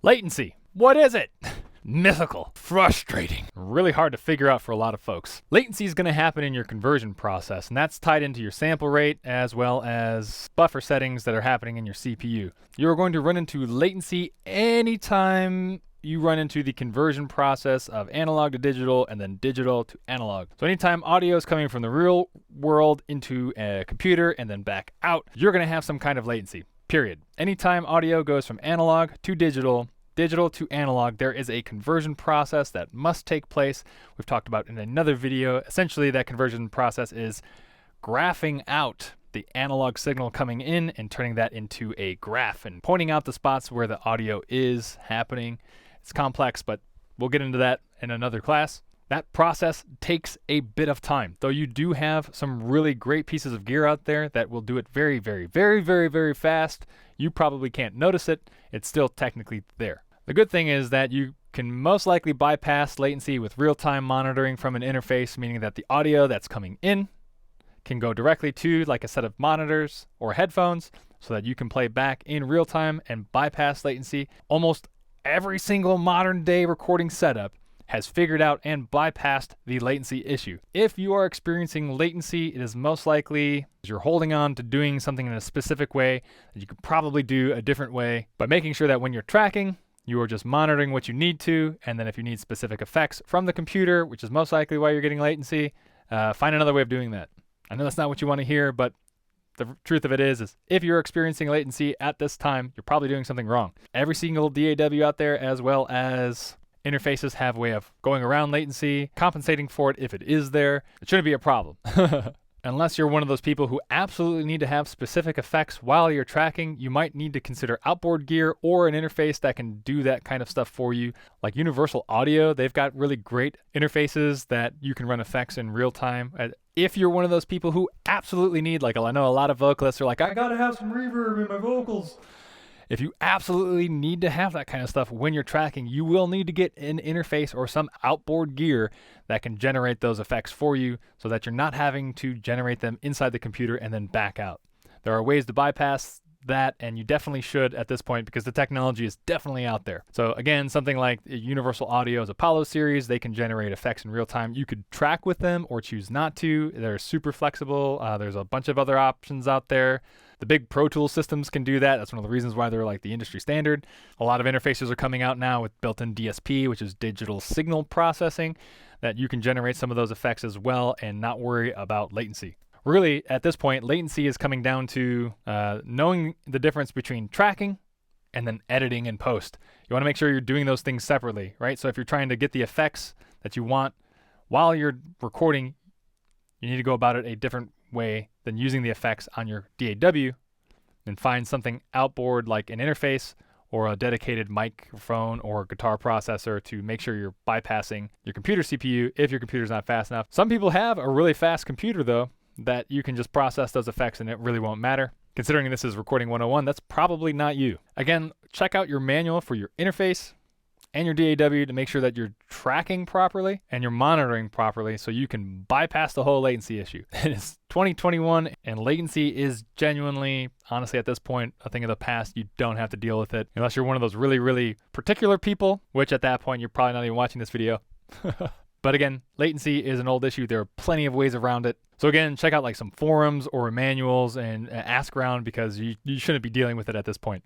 Latency. What is it? Mythical, frustrating, really hard to figure out for a lot of folks. Latency is going to happen in your conversion process, and that's tied into your sample rate as well as buffer settings that are happening in your CPU. You're going to run into latency anytime you run into the conversion process of analog to digital and then digital to analog. So anytime audio is coming from the real world into a computer and then back out, you're going to have some kind of latency, period. Anytime audio goes from analog to digital, digital to analog, there is a conversion process that must take place. We've talked about in another video. Essentially, that conversion process is graphing out the analog signal coming in and turning that into a graph and pointing out the spots where the audio is happening. It's complex, but we'll get into that in another class. That process takes a bit of time, though you do have some really great pieces of gear out there that will do it very, very, very, very, very fast. You probably can't notice it. It's still technically there. The good thing is that you can most likely bypass latency with real-time monitoring from an interface, meaning that the audio that's coming in can go directly to like a set of monitors or headphones so that you can play back in real time and bypass latency. Almost every single modern day recording setup has figured out and bypassed the latency issue. If you are experiencing latency, it is most likely you're holding on to doing something in a specific way that you could probably do a different way by making sure that when you're tracking, you are just monitoring what you need to, and then if you need specific effects from the computer, which is most likely why you're getting latency, find another way of doing that. I know that's not what you want to hear, but the truth of it is if you're experiencing latency at this time, you're probably doing something wrong. Every single DAW out there, as well as interfaces, have a way of going around latency, compensating for it if it is there. It shouldn't be a problem. Unless you're one of those people who absolutely need to have specific effects while you're tracking, you might need to consider outboard gear or an interface that can do that kind of stuff for you. Like Universal Audio, they've got really great interfaces that you can run effects in real time. If you're one of those people who absolutely need, like I know a lot of vocalists are like, I gotta have some reverb in my vocals. If you absolutely need to have that kind of stuff when you're tracking, you will need to get an interface or some outboard gear that can generate those effects for you so that you're not having to generate them inside the computer and then back out. There are ways to bypass that, and you definitely should at this point because the technology is definitely out there. So again, something like Universal Audio's Apollo series, they can generate effects in real time. You could track with them or choose not to. They're super flexible. There's a bunch of other options out there. The big Pro Tools systems can do that. That's one of the reasons why they're like the industry standard. A lot of interfaces are coming out now with built-in DSP, which is digital signal processing, that you can generate some of those effects as well and not worry about latency. Really, at this point, latency is coming down to knowing the difference between tracking and then editing in post. You want to make sure you're doing those things separately, right? So if you're trying to get the effects that you want while you're recording, you need to go about it a different way than using the effects on your DAW, and find something outboard like an interface or a dedicated microphone or guitar processor to make sure you're bypassing your computer CPU if your computer's not fast enough. Some people have a really fast computer though, that you can just process those effects and it really won't matter. Considering this is Recording 101, that's probably not you. Again, check out your manual for your interface and your DAW to make sure that you're tracking properly and you're monitoring properly so you can bypass the whole latency issue. It's 2021 and latency is genuinely, honestly at this point, a thing of the past. You don't have to deal with it unless you're one of those really, really particular people, which at that point you're probably not even watching this video. But again, latency is an old issue. There are plenty of ways around it. So again, check out like some forums or manuals and ask around because you shouldn't be dealing with it at this point.